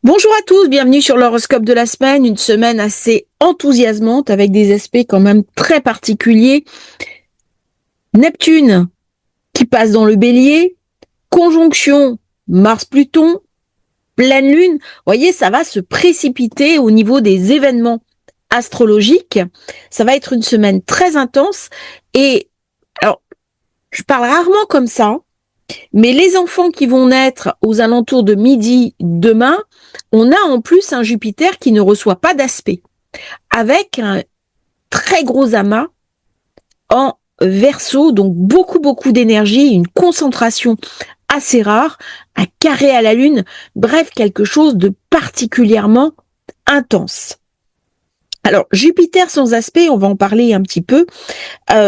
Bonjour à tous, bienvenue sur l'horoscope de la semaine, une semaine assez enthousiasmante avec des aspects quand même très particuliers. Neptune qui passe dans le Bélier, conjonction Mars-Pluton, pleine lune. Vous voyez, ça va se précipiter au niveau des événements astrologiques. Ça va être une semaine très intense et alors, je parle rarement comme ça, mais les enfants qui vont naître aux alentours de midi demain, on a en plus un Jupiter qui ne reçoit pas d'aspect, avec un très gros amas en Verseau, donc beaucoup d'énergie, une concentration assez rare, un carré à la Lune, bref, quelque chose de particulièrement intense. Alors, Jupiter sans aspect, on va en parler un petit peu,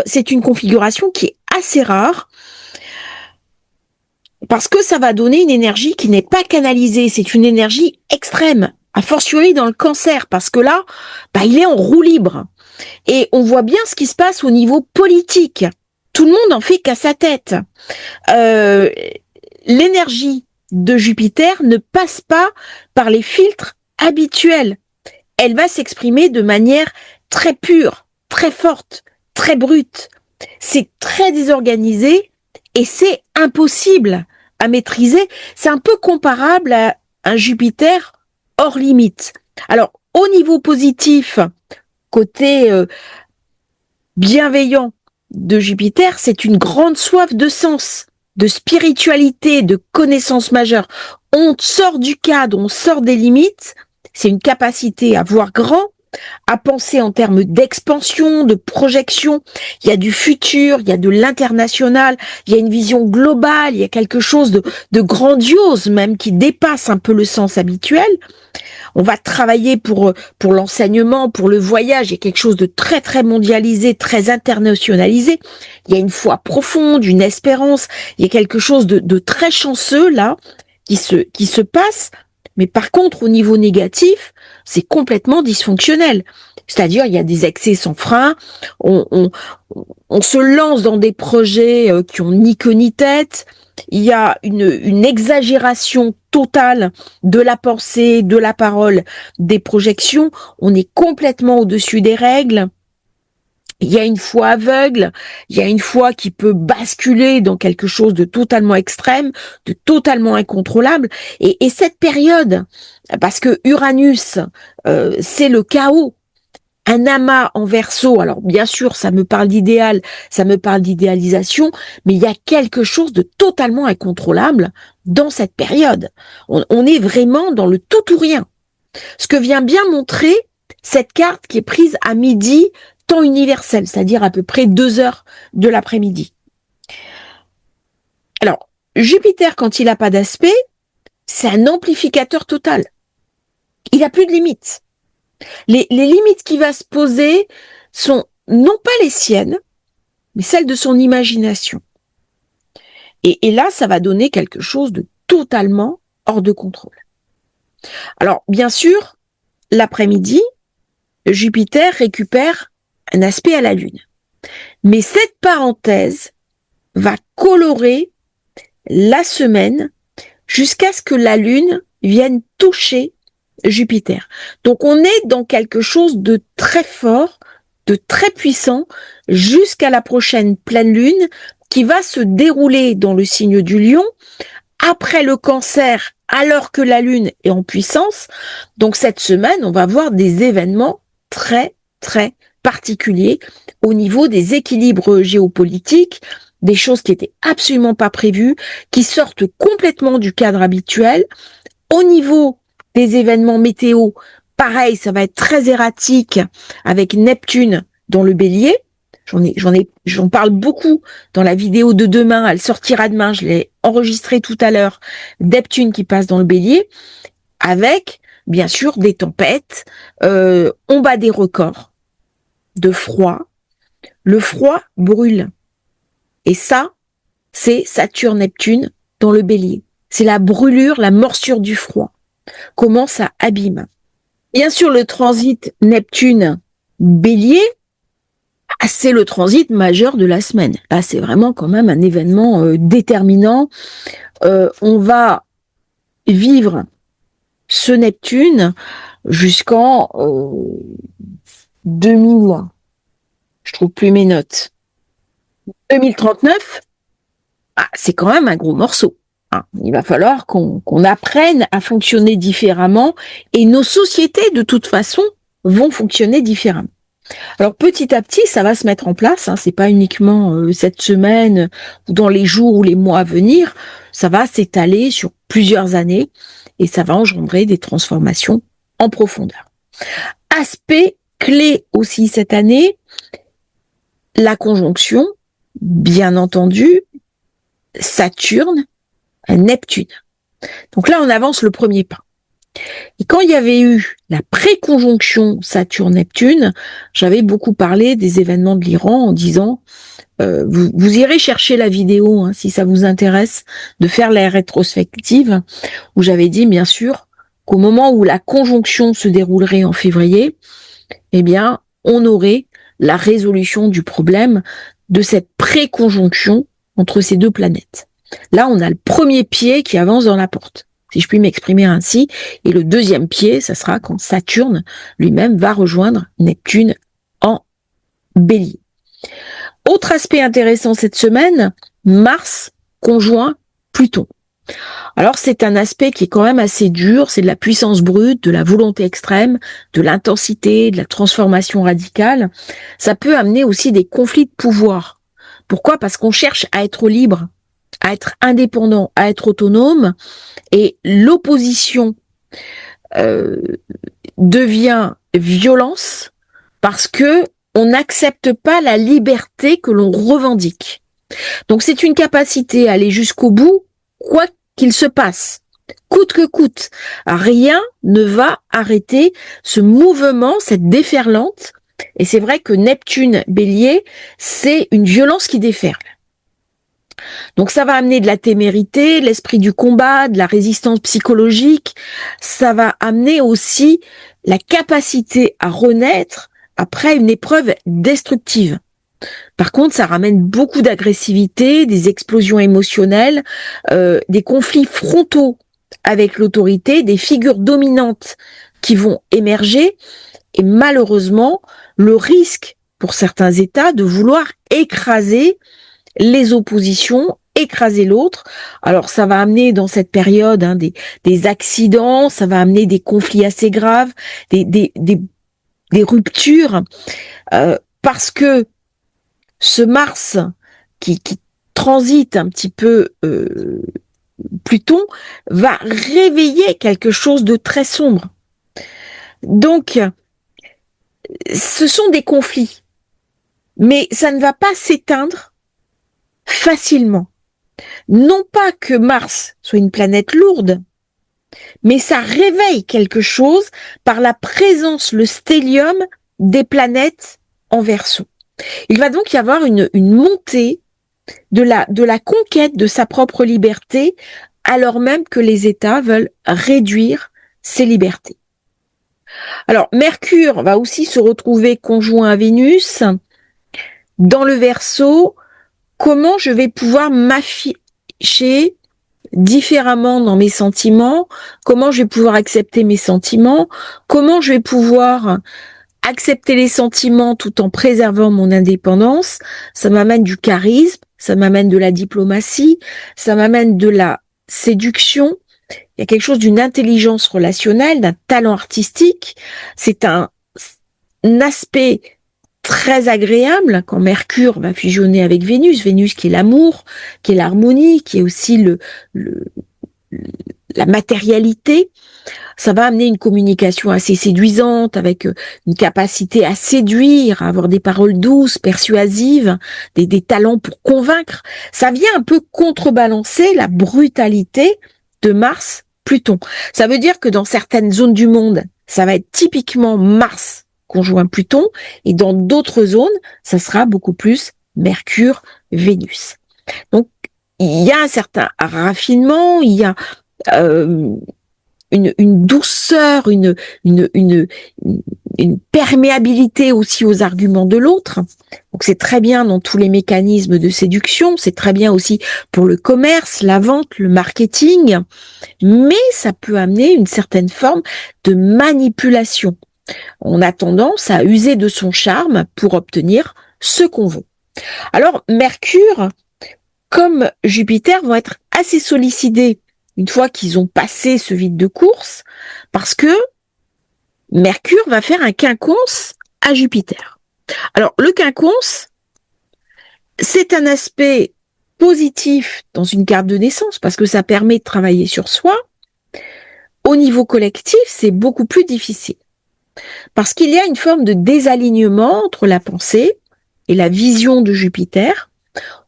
c'est une configuration qui est assez rare, parce que ça va donner une énergie qui n'est pas canalisée, c'est une énergie extrême, a fortiori dans le Cancer, parce que là, il est en roue libre. Et on voit bien ce qui se passe au niveau politique. Tout le monde en fait qu'à sa tête. L'énergie de Jupiter ne passe pas par les filtres habituels. Elle va s'exprimer de manière très pure, très forte, très brute. C'est très désorganisé et c'est impossible à maîtriser. C'est un peu comparable à un Jupiter hors limite. Alors, au niveau positif, côté bienveillant de Jupiter, c'est une grande soif de sens, de spiritualité, de connaissances majeures. On sort du cadre, on sort des limites. C'est une capacité à voir grand, à penser en termes d'expansion, de projection. Il y a du futur, il y a de l'international, il y a une vision globale, il y a quelque chose de grandiose même qui dépasse un peu le sens habituel. On va travailler pour l'enseignement, pour le voyage. Il y a quelque chose de très mondialisé, très internationalisé. Il y a une foi profonde, une espérance. Il y a quelque chose de très chanceux là qui se passe. Mais par contre, au niveau négatif, c'est complètement dysfonctionnel. C'est-à-dire, il y a des excès sans frein. On se lance dans des projets qui ont ni queue ni tête. Il y a une exagération totale de la pensée, de la parole, des projections. On est complètement au-dessus des règles. Il y a une foi aveugle, il y a une foi qui peut basculer dans quelque chose de totalement extrême, de totalement incontrôlable. Et cette période, parce que Uranus, c'est le chaos, un amas en Verseau, alors bien sûr, ça me parle d'idéal, ça me parle d'idéalisation, mais il y a quelque chose de totalement incontrôlable dans cette période. On est vraiment dans le tout ou rien. Ce que vient bien montrer cette carte qui est prise à midi, temps universel, c'est-à-dire à peu près 2 heures de l'après-midi. Alors, Jupiter, quand il n'a pas d'aspect, c'est un amplificateur total. Il n'a plus de limites. Les limites qui va se poser sont non pas les siennes, mais celles de son imagination. Et là, ça va donner quelque chose de totalement hors de contrôle. Alors, bien sûr, l'après-midi, Jupiter récupère un aspect à la Lune. Mais cette parenthèse va colorer la semaine jusqu'à ce que la Lune vienne toucher Jupiter. Donc on est dans quelque chose de très fort, de très puissant, jusqu'à la prochaine pleine Lune qui va se dérouler dans le signe du Lion, après le Cancer, alors que la Lune est en puissance. Donc cette semaine, on va voir des événements très particuliers au niveau des équilibres géopolitiques, des choses qui étaient absolument pas prévues, qui sortent complètement du cadre habituel. Au niveau des événements météo, pareil, ça va être très erratique avec Neptune dans le Bélier. J'en parle beaucoup dans la vidéo de demain. Elle sortira demain. Je l'ai enregistrée tout à l'heure. Neptune qui passe dans le Bélier avec, bien sûr, des tempêtes. On bat des records de froid. Le froid brûle. Et ça, c'est Saturne-Neptune dans le Bélier. C'est la brûlure, la morsure du froid. Comment ça abîme. Bien sûr, le transit Neptune-Bélier, c'est le transit majeur de la semaine. Là, c'est vraiment quand même un événement déterminant. On va vivre ce Neptune jusqu'en 2000. Je trouve plus mes notes. 2039, c'est quand même un gros morceau. Il va falloir qu'on apprenne à fonctionner différemment et nos sociétés, de toute façon, vont fonctionner différemment. Alors petit à petit, ça va se mettre en place. C'est pas uniquement cette semaine ou dans les jours ou les mois à venir. Ça va s'étaler sur plusieurs années et ça va engendrer des transformations en profondeur. Aspect clé aussi cette année, la conjonction, bien entendu, Saturne, Neptune. Donc là, on avance le premier pas. Et quand il y avait eu la préconjonction Saturne-Neptune, j'avais beaucoup parlé des événements de l'Iran en disant, vous irez chercher la vidéo si ça vous intéresse, de faire la rétrospective, où j'avais dit bien sûr qu'au moment où la conjonction se déroulerait en février, eh bien, on aurait la résolution du problème de cette préconjonction entre ces deux planètes. Là, on a le premier pied qui avance dans la porte, si je puis m'exprimer ainsi, et le deuxième pied, ça sera quand Saturne lui-même va rejoindre Neptune en Bélier. Autre aspect intéressant cette semaine, Mars conjoint Pluton. Alors c'est un aspect qui est quand même assez dur, c'est de la puissance brute, de la volonté extrême, de l'intensité, de la transformation radicale. Ça peut amener aussi des conflits de pouvoir. Pourquoi ? Parce qu'on cherche à être libre, à être indépendant, à être autonome, et l'opposition devient violence parce que on n'accepte pas la liberté que l'on revendique. Donc c'est une capacité à aller jusqu'au bout, quoi qu'il se passe, coûte que coûte. Rien ne va arrêter ce mouvement, cette déferlante. Et c'est vrai que Neptune Bélier, c'est une violence qui déferle. Donc ça va amener de la témérité, l'esprit du combat, de la résistance psychologique. Ça va amener aussi la capacité à renaître après une épreuve destructive. Par contre, ça ramène beaucoup d'agressivité, des explosions émotionnelles, des conflits frontaux avec l'autorité, des figures dominantes qui vont émerger et malheureusement, le risque pour certains États de vouloir écraser les oppositions, écraser l'autre. Alors ça va amener dans cette période des accidents, ça va amener des conflits assez graves, des ruptures, parce que ce Mars qui transite un petit peu Pluton va réveiller quelque chose de très sombre. Donc, ce sont des conflits, mais ça ne va pas s'éteindre facilement. Non pas que Mars soit une planète lourde, mais ça réveille quelque chose par la présence, le stellium des planètes en Verseau. Il va donc y avoir une montée de la conquête de sa propre liberté, alors même que les États veulent réduire ces libertés. Alors, Mercure va aussi se retrouver conjoint à Vénus. Dans le Verseau, comment je vais pouvoir m'afficher différemment dans mes sentiments, comment je vais pouvoir accepter mes sentiments, comment je vais pouvoir accepter les sentiments tout en préservant mon indépendance. Ça m'amène du charisme, ça m'amène de la diplomatie, ça m'amène de la séduction. Il y a quelque chose d'une intelligence relationnelle, d'un talent artistique. C'est un aspect très agréable quand Mercure va fusionner avec Vénus. Vénus qui est l'amour, qui est l'harmonie, qui est aussi la matérialité. Ça va amener une communication assez séduisante, avec une capacité à séduire, à avoir des paroles douces, persuasives, des talents pour convaincre. Ça vient un peu contrebalancer la brutalité de Mars-Pluton. Ça veut dire que dans certaines zones du monde, ça va être typiquement Mars conjoint Pluton, et dans d'autres zones, ça sera beaucoup plus Mercure-Vénus. Donc, il y a un certain raffinement, il y a une douceur, une perméabilité aussi aux arguments de l'autre. Donc c'est très bien dans tous les mécanismes de séduction, c'est très bien aussi pour le commerce, la vente, le marketing, mais ça peut amener une certaine forme de manipulation. On a tendance à user de son charme pour obtenir ce qu'on veut. Alors Mercure, comme Jupiter, vont être assez sollicités une fois qu'ils ont passé ce vide de course, parce que Mercure va faire un quinconce à Jupiter. Alors le quinconce, c'est un aspect positif dans une carte de naissance, parce que ça permet de travailler sur soi. Au niveau collectif, c'est beaucoup plus difficile, parce qu'il y a une forme de désalignement entre la pensée et la vision de Jupiter.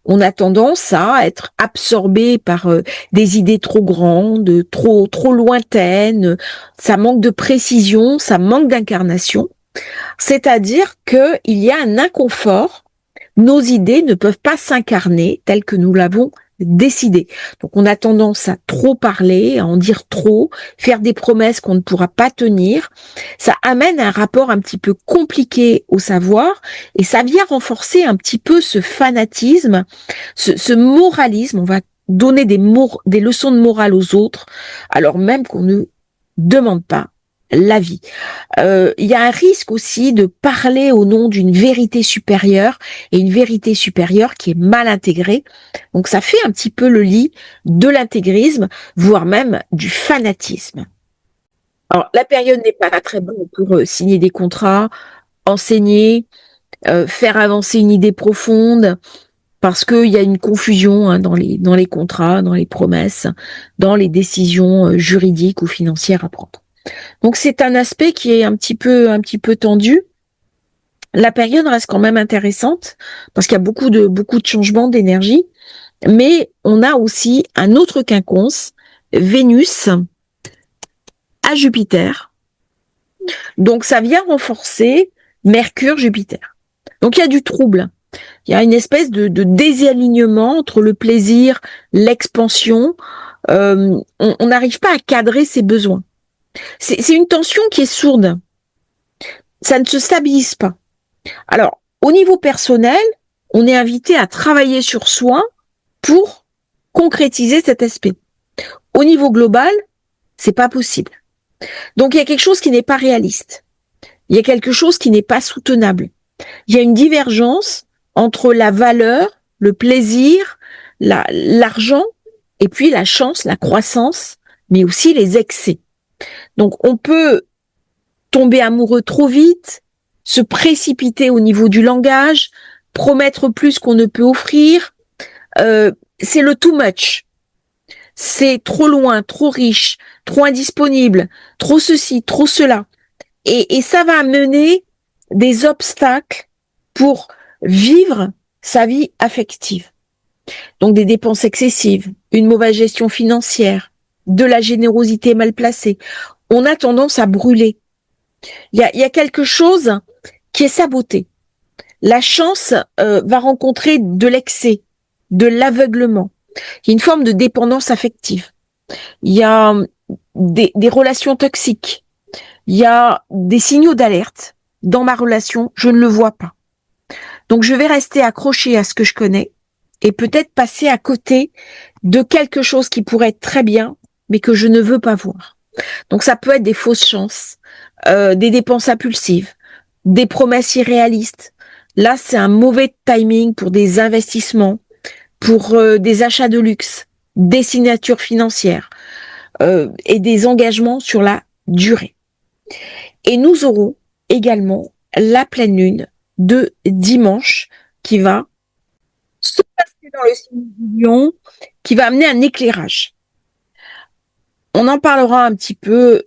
On a tendance à être absorbé par des idées trop grandes, trop lointaines, ça manque de précision, ça manque d'incarnation. C'est-à-dire qu'il y a un inconfort, nos idées ne peuvent pas s'incarner telles que nous l'avons décidé. Donc on a tendance à trop parler, à en dire trop, faire des promesses qu'on ne pourra pas tenir. Ça amène un rapport un petit peu compliqué au savoir et ça vient renforcer un petit peu ce fanatisme, ce moralisme. On va donner des leçons de morale aux autres alors même qu'on ne demande pas l'avis. Il y a un risque aussi de parler au nom d'une vérité supérieure et une vérité supérieure qui est mal intégrée. Donc ça fait un petit peu le lit de l'intégrisme, voire même du fanatisme. Alors la période n'est pas très bonne pour signer des contrats, enseigner, faire avancer une idée profonde, parce qu'il y a une confusion dans les contrats, dans les promesses, dans les décisions juridiques ou financières à prendre. Donc c'est un aspect qui est un petit peu tendu. La période reste quand même intéressante parce qu'il y a beaucoup de changements d'énergie, mais on a aussi un autre quinconce, Vénus à Jupiter. Donc ça vient renforcer Mercure, Jupiter. Donc il y a du trouble. Il y a une espèce de désalignement entre le plaisir, l'expansion. On n'arrive pas à cadrer ses besoins. C'est une tension qui est sourde. Ça ne se stabilise pas. Alors, au niveau personnel, on est invité à travailler sur soi pour concrétiser cet aspect. Au niveau global, c'est pas possible. Donc, il y a quelque chose qui n'est pas réaliste. Il y a quelque chose qui n'est pas soutenable. Il y a une divergence entre la valeur, le plaisir, l'argent, et puis la chance, la croissance, mais aussi les excès. Donc, on peut tomber amoureux trop vite, se précipiter au niveau du langage, promettre plus qu'on ne peut offrir. C'est le too much. C'est trop loin, trop riche, trop indisponible, trop ceci, trop cela. Et ça va amener des obstacles pour vivre sa vie affective. Donc des dépenses excessives, une mauvaise gestion financière, de la générosité mal placée. On a tendance à brûler. Il y a quelque chose qui est saboté. La chance va rencontrer de l'excès, de l'aveuglement. Il y a une forme de dépendance affective. Il y a des relations toxiques. Il y a des signaux d'alerte. Dans ma relation, je ne le vois pas. Donc je vais rester accroché à ce que je connais et peut-être passer à côté de quelque chose qui pourrait être très bien, mais que je ne veux pas voir. Donc ça peut être des fausses chances, des dépenses impulsives, des promesses irréalistes. Là, c'est un mauvais timing pour des investissements, pour des achats de luxe, des signatures financières et des engagements sur la durée. Et nous aurons également la pleine lune de dimanche qui va se passer dans le signe du Lion, qui va amener un éclairage. On en parlera un petit peu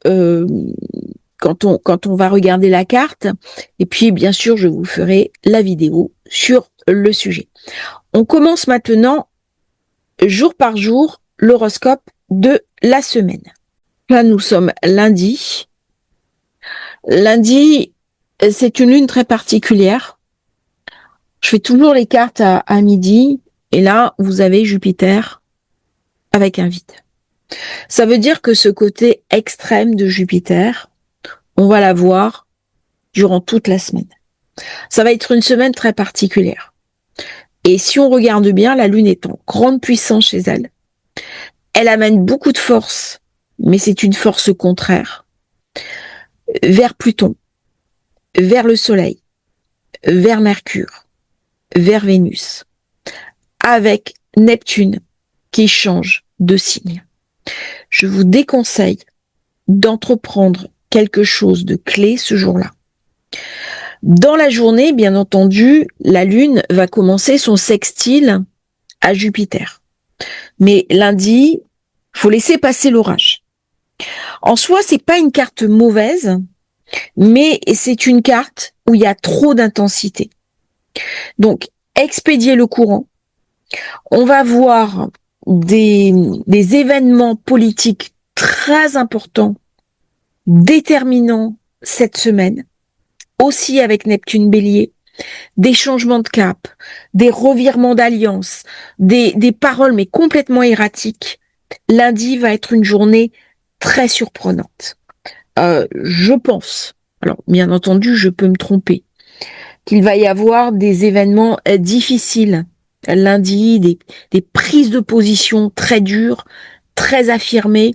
quand on va regarder la carte. Et puis, bien sûr, je vous ferai la vidéo sur le sujet. On commence maintenant, jour par jour, l'horoscope de la semaine. Là, nous sommes lundi. Lundi, c'est une lune très particulière. Je fais toujours les cartes à midi. Et là, vous avez Jupiter avec un vide. Ça veut dire que ce côté extrême de Jupiter, on va l'avoir durant toute la semaine. Ça va être une semaine très particulière. Et si on regarde bien, la Lune est en grande puissance chez elle. Elle amène beaucoup de force, mais c'est une force contraire, vers Pluton, vers le Soleil, vers Mercure, vers Vénus, avec Neptune qui change de signe. Je vous déconseille d'entreprendre quelque chose de clé ce jour-là. Dans la journée, bien entendu, la Lune va commencer son sextile à Jupiter. Mais lundi, faut laisser passer l'orage. En soi, c'est pas une carte mauvaise, mais c'est une carte où il y a trop d'intensité. Donc, expédier le courant. On va voir des événements politiques très importants, déterminants cette semaine, aussi avec Neptune Bélier, des changements de cap, des revirements d'alliance, des paroles mais complètement erratiques. Lundi va être une journée très surprenante. Je pense, alors bien entendu je peux me tromper, qu'il va y avoir des événements difficiles lundi, des prises de position très dures, très affirmées.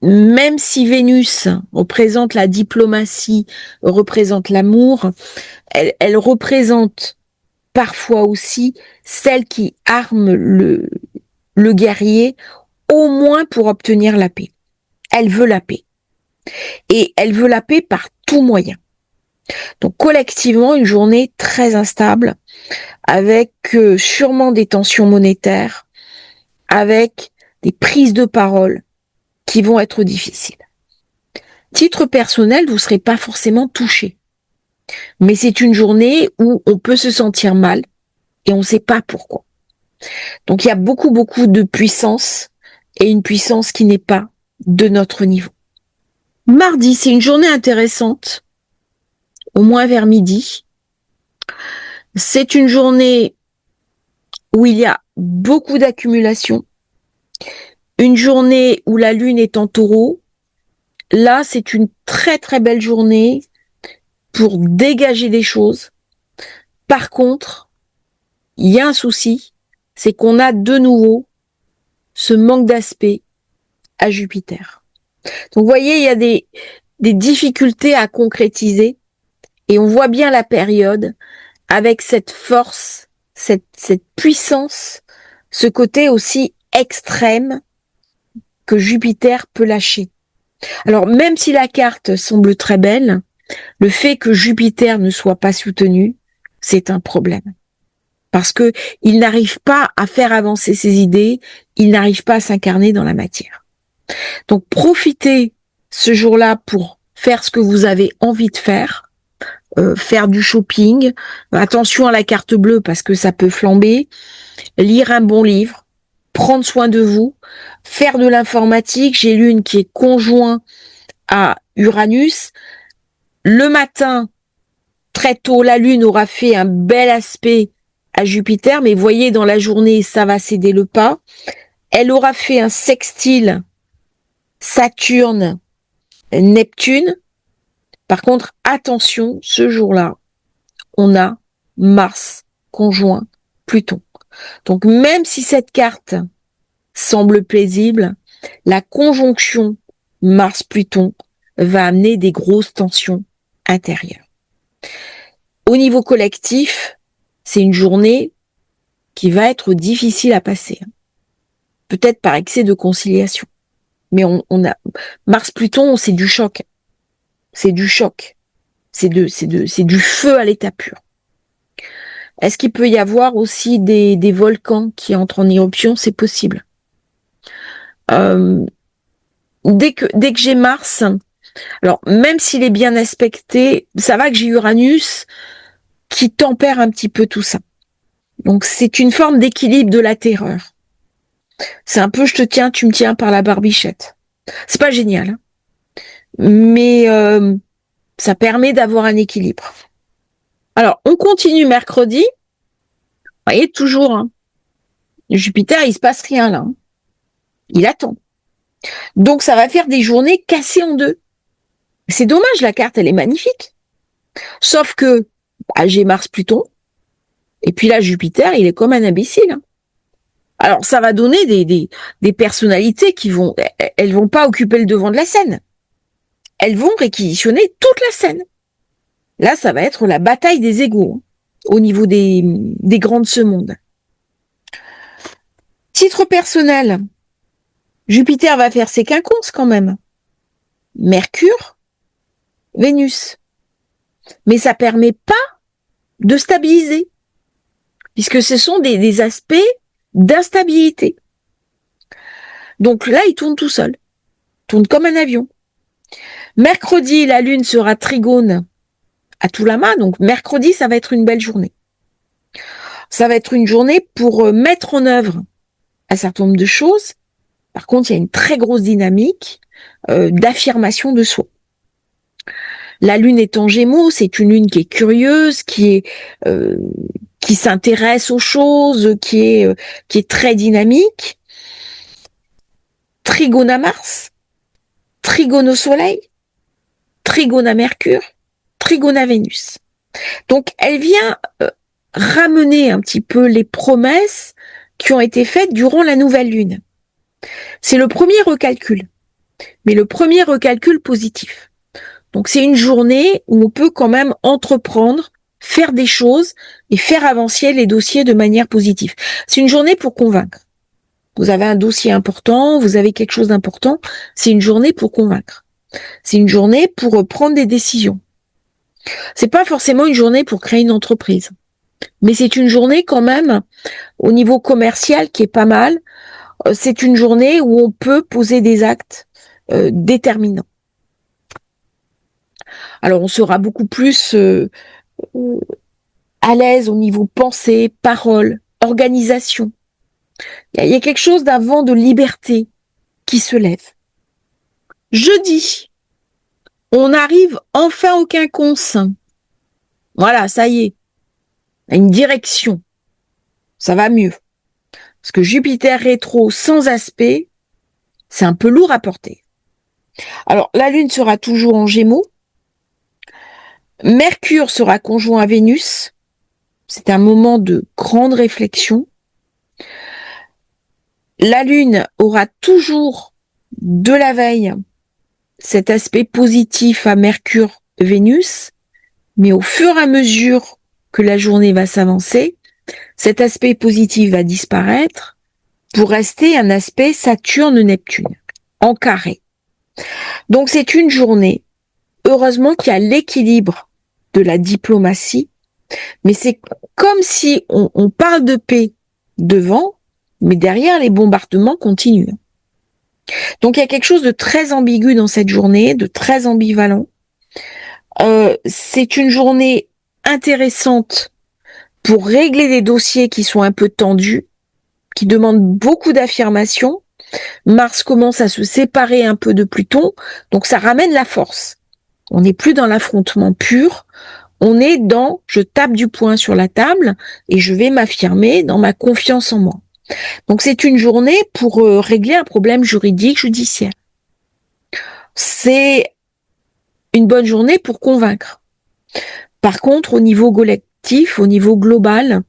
Même si Vénus représente la diplomatie, représente l'amour, elle représente parfois aussi celle qui arme le guerrier, au moins pour obtenir la paix. Elle veut la paix. Et elle veut la paix par tout moyen. Donc collectivement, une journée très instable, avec sûrement des tensions monétaires, avec des prises de parole qui vont être difficiles. Titre personnel, vous ne serez pas forcément touché. Mais c'est une journée où on peut se sentir mal et on ne sait pas pourquoi. Donc il y a beaucoup de puissance et une puissance qui n'est pas de notre niveau. Mardi, c'est une journée intéressante, au moins vers midi. C'est une journée où il y a beaucoup d'accumulation. Une journée où la Lune est en Taureau. Là, c'est une très belle journée pour dégager des choses. Par contre, il y a un souci, c'est qu'on a de nouveau ce manque d'aspect à Jupiter. Donc, vous voyez, il y a des difficultés à concrétiser et on voit bien la période avec cette force, cette puissance, ce côté aussi extrême que Jupiter peut lâcher. Alors, même si la carte semble très belle, le fait que Jupiter ne soit pas soutenu, c'est un problème. Parce que il n'arrive pas à faire avancer ses idées, il n'arrive pas à s'incarner dans la matière. Donc, profitez ce jour-là pour faire ce que vous avez envie de faire, faire du shopping, attention à la carte bleue parce que ça peut flamber, lire un bon livre, prendre soin de vous, faire de l'informatique. J'ai Lune qui est conjoint à Uranus. Le matin, très tôt, la Lune aura fait un bel aspect à Jupiter, mais voyez, dans la journée, ça va céder le pas. Elle aura fait un sextile Saturne-Neptune. Par contre, attention, ce jour-là, on a Mars conjoint Pluton. Donc, même si cette carte semble paisible, la conjonction Mars-Pluton va amener des grosses tensions intérieures. Au niveau collectif, c'est une journée qui va être difficile à passer. Peut-être par excès de conciliation. Mais on a Mars-Pluton, c'est du choc. C'est du choc. C'est du feu à l'état pur. Est-ce qu'il peut y avoir aussi des volcans qui entrent en éruption? C'est possible. Dès que j'ai Mars, alors même s'il est bien aspecté, ça va que j'ai Uranus qui tempère un petit peu tout ça. Donc c'est une forme d'équilibre de la terreur. C'est un peu je te tiens, tu me tiens par la barbichette. C'est pas génial, hein, mais ça permet d'avoir un équilibre. Alors on continue mercredi. Vous voyez toujours, hein, Jupiter, il se passe rien là. Hein. Il attend. Donc ça va faire des journées cassées en deux. C'est dommage, la carte, elle est magnifique. Sauf que j'ai Mars, Pluton, et puis là, Jupiter, il est comme un imbécile. Alors, ça va donner des personnalités elles vont pas occuper le devant de la scène. Elles vont réquisitionner toute la scène. Là, ça va être la bataille des égos au niveau des grands de ce monde. Titre personnel, Jupiter va faire ses quinconces quand même. Mercure, Vénus. Mais ça permet pas de stabiliser, puisque ce sont des aspects d'instabilité. Donc là, il tourne tout seul. Tourne comme un avion. Mercredi, la Lune sera trigone à Toulama, donc mercredi, ça va être une belle journée. Ça va être une journée pour mettre en œuvre un certain nombre de choses. Par contre, il y a une très grosse dynamique d'affirmation de soi. La Lune est en Gémeaux, c'est une Lune qui est curieuse, qui s'intéresse aux choses, qui est très dynamique. Trigone à Mars, trigone au Soleil, trigone à Mercure, trigone à Vénus. Donc, elle vient ramener un petit peu les promesses qui ont été faites durant la nouvelle lune. C'est le premier recalcul, mais le premier recalcul positif. Donc, c'est une journée où on peut quand même entreprendre, faire des choses et faire avancer les dossiers de manière positive. C'est une journée pour convaincre. Vous avez un dossier important, vous avez quelque chose d'important, c'est une journée pour convaincre. C'est une journée pour prendre des décisions. C'est pas forcément une journée pour créer une entreprise, mais c'est une journée quand même au niveau commercial qui est pas mal. C'est une journée où on peut poser des actes déterminants. Alors on sera beaucoup plus à l'aise au niveau pensée, parole, organisation. Il y a quelque chose d'un vent de liberté qui se lève. Jeudi, on arrive enfin au quinconce. Voilà, ça y est, une direction. Ça va mieux. Parce que Jupiter rétro sans aspect, c'est un peu lourd à porter. Alors, la Lune sera toujours en Gémeaux. Mercure sera conjoint à Vénus. C'est un moment de grande réflexion. La Lune aura toujours de la veille cet aspect positif à Mercure-Vénus, mais au fur et à mesure que la journée va s'avancer, cet aspect positif va disparaître pour rester un aspect Saturne-Neptune en carré. Donc c'est une journée, heureusement qu'il y a l'équilibre de la diplomatie, mais c'est comme si on parle de paix devant, mais derrière les bombardements continuent. Donc il y a quelque chose de très ambigu dans cette journée, de très ambivalent. C'est une journée intéressante pour régler des dossiers qui sont un peu tendus, qui demandent beaucoup d'affirmation. Mars commence à se séparer un peu de Pluton, donc ça ramène la force. On n'est plus dans l'affrontement pur, on est dans je tape du poing sur la table et je vais m'affirmer dans ma confiance en moi. Donc c'est une journée pour régler un problème juridique, judiciaire. C'est une bonne journée pour convaincre. Par contre, au niveau collectif, au niveau global,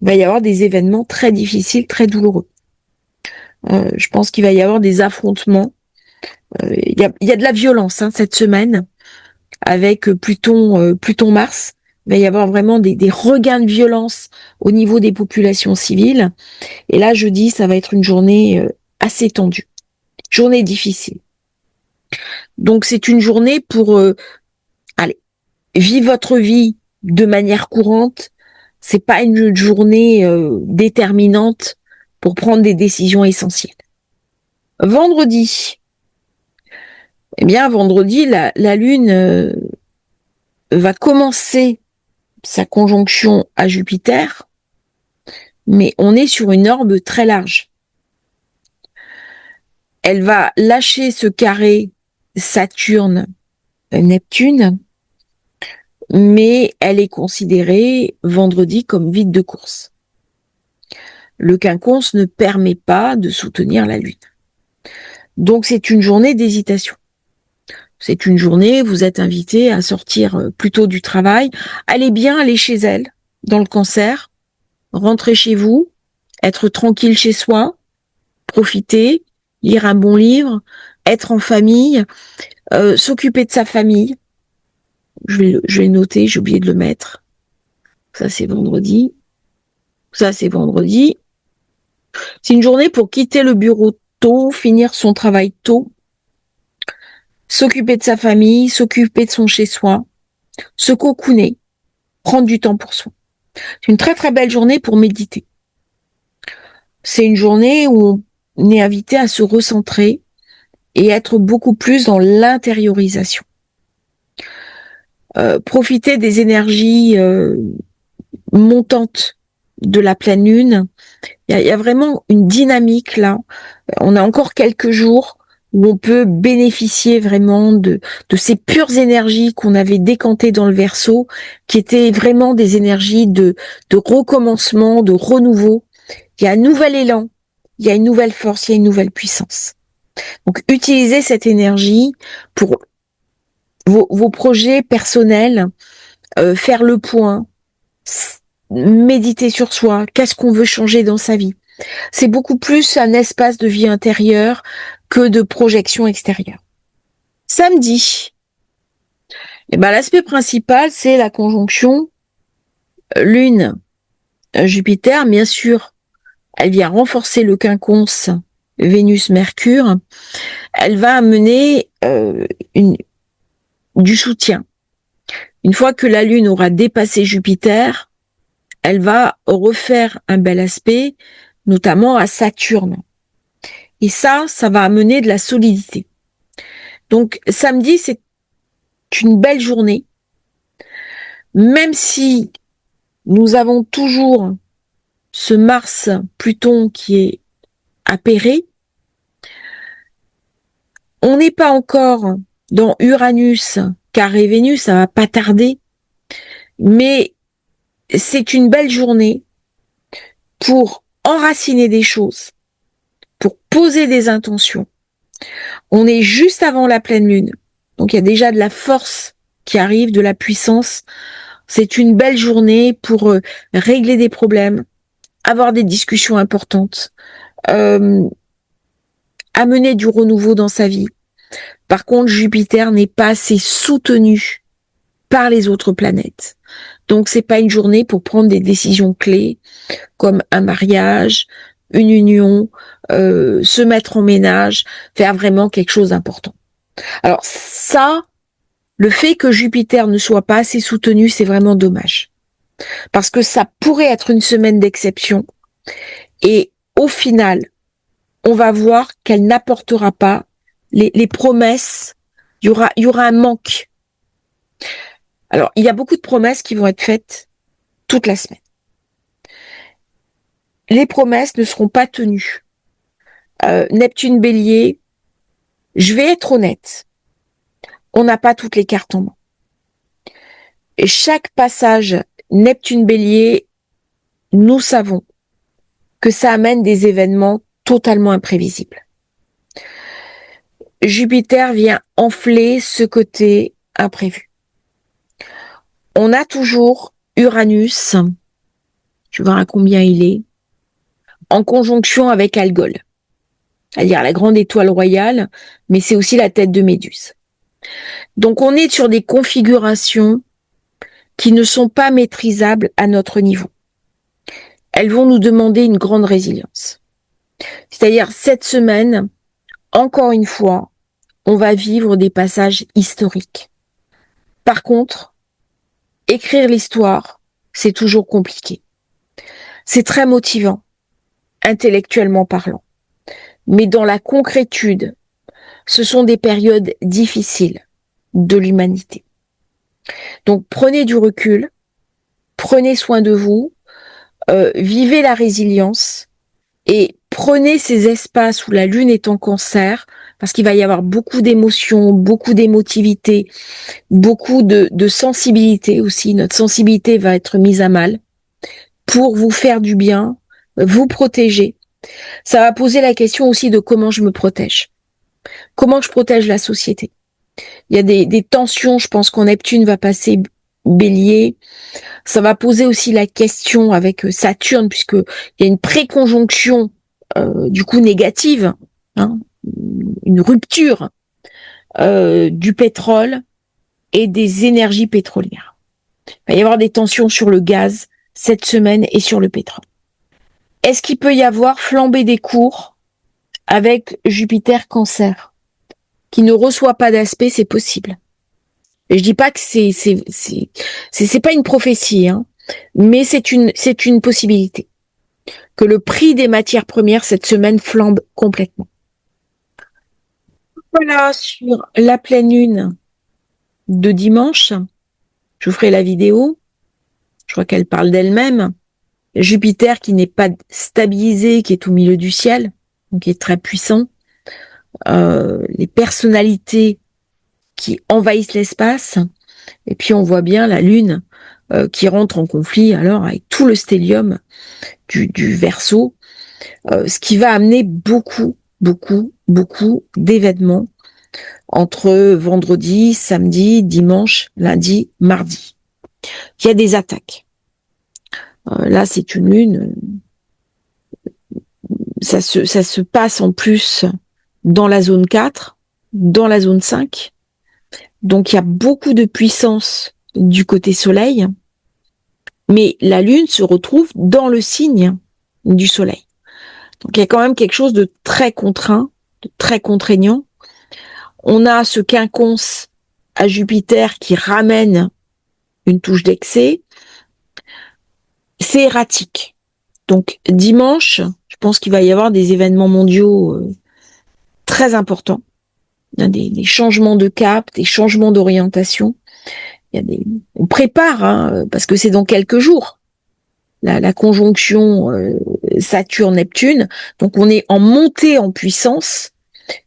il va y avoir des événements très difficiles, très douloureux. Je pense qu'il va y avoir des affrontements. Il y a de la violence cette semaine avec Pluton-Mars. Il va y avoir vraiment des regains de violence au niveau des populations civiles. Et là, jeudi, ça va être une journée assez tendue. Journée difficile. Donc, c'est une journée pour vivre votre vie de manière courante. C'est pas une journée déterminante pour prendre des décisions essentielles. Vendredi, vendredi, la Lune va commencer sa conjonction à Jupiter, mais on est sur une orbe très large. Elle va lâcher ce carré Saturne-Neptune, mais elle est considérée vendredi comme vide de course. Le quinconce ne permet pas de soutenir la Lune. Donc c'est une journée d'hésitation. C'est une journée, vous êtes invité à sortir plus tôt du travail. Allez bien aller chez elle, dans le Cancer. Rentrer chez vous, être tranquille chez soi, profiter, lire un bon livre, être en famille, s'occuper de sa famille. Je vais noter, j'ai oublié de le mettre. Ça, c'est vendredi. Ça, c'est vendredi. C'est une journée pour quitter le bureau tôt, finir son travail tôt, s'occuper de sa famille, s'occuper de son chez-soi, se cocooner, prendre du temps pour soi. C'est une très très belle journée pour méditer. C'est une journée où on est invité à se recentrer et être beaucoup plus dans l'intériorisation. Profiter des énergies montantes de la pleine lune. Il y a vraiment une dynamique là. On a encore quelques jours où on peut bénéficier vraiment de ces pures énergies qu'on avait décantées dans le Verseau, qui étaient vraiment des énergies de recommencement, de renouveau. Il y a un nouvel élan, il y a une nouvelle force, il y a une nouvelle puissance. Donc, utilisez cette énergie pour vos projets personnels, faire le point, méditer sur soi, qu'est-ce qu'on veut changer dans sa vie. C'est beaucoup plus un espace de vie intérieure que de projection extérieure. Samedi, l'aspect principal, c'est la conjonction Lune-Jupiter. Bien sûr, elle vient renforcer le quinconce Vénus-Mercure. Elle va amener du soutien. Une fois que la Lune aura dépassé Jupiter, elle va refaire un bel aspect, notamment à Saturne. Et ça va amener de la solidité. Donc, samedi, c'est une belle journée. Même si nous avons toujours ce Mars-Pluton qui est appairé, on n'est pas encore dans Uranus, carré Vénus, ça va pas tarder. Mais c'est une belle journée pour enraciner des choses, pour poser des intentions. On est juste avant la pleine lune. Donc il y a déjà de la force qui arrive, de la puissance. C'est une belle journée pour régler des problèmes, avoir des discussions importantes, amener du renouveau dans sa vie. Par contre, Jupiter n'est pas assez soutenu par les autres planètes. Donc c'est pas une journée pour prendre des décisions clés comme un mariage, une union, se mettre en ménage, faire vraiment quelque chose d'important. Alors ça, le fait que Jupiter ne soit pas assez soutenu, c'est vraiment dommage. Parce que ça pourrait être une semaine d'exception et au final, on va voir qu'elle n'apportera pas les promesses, il y aura un manque. Alors, il y a beaucoup de promesses qui vont être faites toute la semaine. Les promesses ne seront pas tenues. Neptune Bélier, je vais être honnête, on n'a pas toutes les cartes en main. Et chaque passage Neptune Bélier, nous savons que ça amène des événements totalement imprévisibles. Jupiter vient enfler ce côté imprévu. On a toujours Uranus, je vais voir à combien il est, en conjonction avec Algol, c'est-à-dire la grande étoile royale, mais c'est aussi la tête de Méduse. Donc on est sur des configurations qui ne sont pas maîtrisables à notre niveau. Elles vont nous demander une grande résilience. C'est-à-dire cette semaine, encore une fois, on va vivre des passages historiques. Par contre, écrire l'histoire, c'est toujours compliqué. C'est très motivant, intellectuellement parlant. Mais dans la concrétude, ce sont des périodes difficiles de l'humanité. Donc prenez du recul, prenez soin de vous, vivez la résilience et prenez ces espaces où la Lune est en Cancer, parce qu'il va y avoir beaucoup d'émotions, beaucoup d'émotivité, beaucoup de sensibilité aussi. Notre sensibilité va être mise à mal pour vous faire du bien, vous protéger. Ça va poser la question aussi de comment je me protège. Comment je protège la société. Il y a des tensions, je pense quand Neptune va passer Bélier. Ça va poser aussi la question avec Saturne, puisque il y a une préconjonction du coup négative, hein, une rupture du pétrole et des énergies pétrolières. Il va y avoir des tensions sur le gaz cette semaine et sur le pétrole. Est-ce qu'il peut y avoir flambée des cours avec Jupiter Cancer qui ne reçoit pas d'aspect? C'est possible. Et je dis pas que c'est pas une prophétie, hein, mais c'est une possibilité que le prix des matières premières cette semaine flambe complètement. Voilà sur la pleine lune de dimanche. Je vous ferai la vidéo. Je crois qu'elle parle d'elle-même. Jupiter qui n'est pas stabilisé, qui est au milieu du ciel, donc qui est très puissant. Les personnalités qui envahissent l'espace. Et puis on voit bien la Lune qui rentre en conflit alors avec tout le stellium du Verseau, ce qui va amener beaucoup d'événements entre vendredi, samedi, dimanche, lundi, mardi. Il y a des attaques. Là, c'est une lune. Ça se passe en plus dans la zone 4, dans la zone 5. Donc, il y a beaucoup de puissance du côté soleil. Mais la lune se retrouve dans le signe du soleil. Donc, il y a quand même quelque chose de très contraint, de très contraignant. On a ce quinconce à Jupiter qui ramène une touche d'excès. C'est erratique. Donc, dimanche, je pense qu'il va y avoir des événements mondiaux très importants. Il y a des changements de cap, des changements d'orientation. On prépare, hein, parce que c'est dans quelques jours, la conjonction Saturne-Neptune. Donc, on est en montée en puissance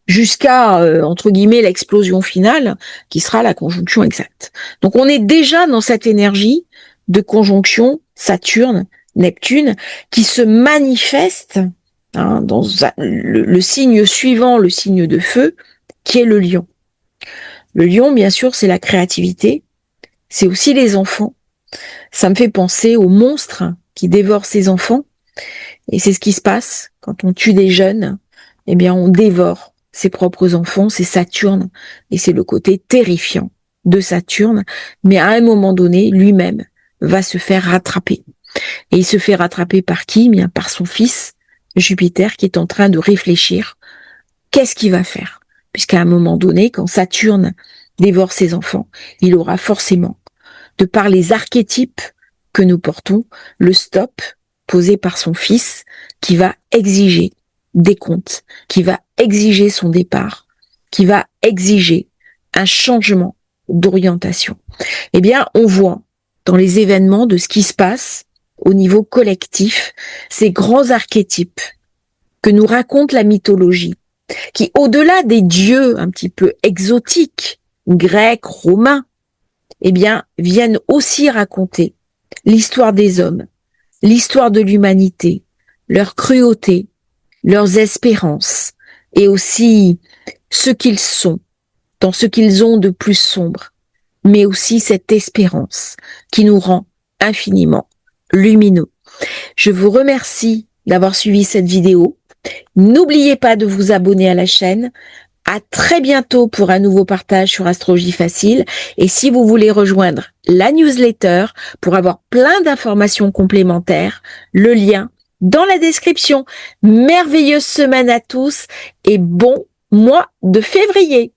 jusqu'à, entre guillemets, l'explosion finale, qui sera la conjonction exacte. Donc, on est déjà dans cette énergie de conjonction Saturne-Neptune qui se manifeste dans le signe suivant, le signe de feu, qui est le lion. Le lion, bien sûr, c'est la créativité, c'est aussi les enfants. Ça me fait penser aux monstres qui dévorent ses enfants. Et c'est ce qui se passe quand on tue des jeunes. Eh bien, on dévore ses propres enfants, c'est Saturne. Et c'est le côté terrifiant de Saturne. Mais à un moment donné, lui-même va se faire rattraper. Et il se fait rattraper par qui? Bien, par son fils, Jupiter, qui est en train de réfléchir. Qu'est-ce qu'il va faire? Puisqu'à un moment donné, quand Saturne dévore ses enfants, il aura forcément, de par les archétypes que nous portons, le stop posé par son fils qui va exiger des comptes, qui va exiger son départ, qui va exiger un changement d'orientation. Eh bien, on voit dans les événements de ce qui se passe au niveau collectif, ces grands archétypes que nous raconte la mythologie, qui, au-delà des dieux un petit peu exotiques, grecs, romains, eh bien, viennent aussi raconter l'histoire des hommes, l'histoire de l'humanité, leur cruauté, leurs espérances, et aussi ce qu'ils sont, dans ce qu'ils ont de plus sombre, mais aussi cette espérance qui nous rend infiniment lumineux. Je vous remercie d'avoir suivi cette vidéo. N'oubliez pas de vous abonner à la chaîne. À très bientôt pour un nouveau partage sur Astrologie Facile. Et si vous voulez rejoindre la newsletter pour avoir plein d'informations complémentaires, le lien dans la description. Merveilleuse semaine à tous et bon mois de février.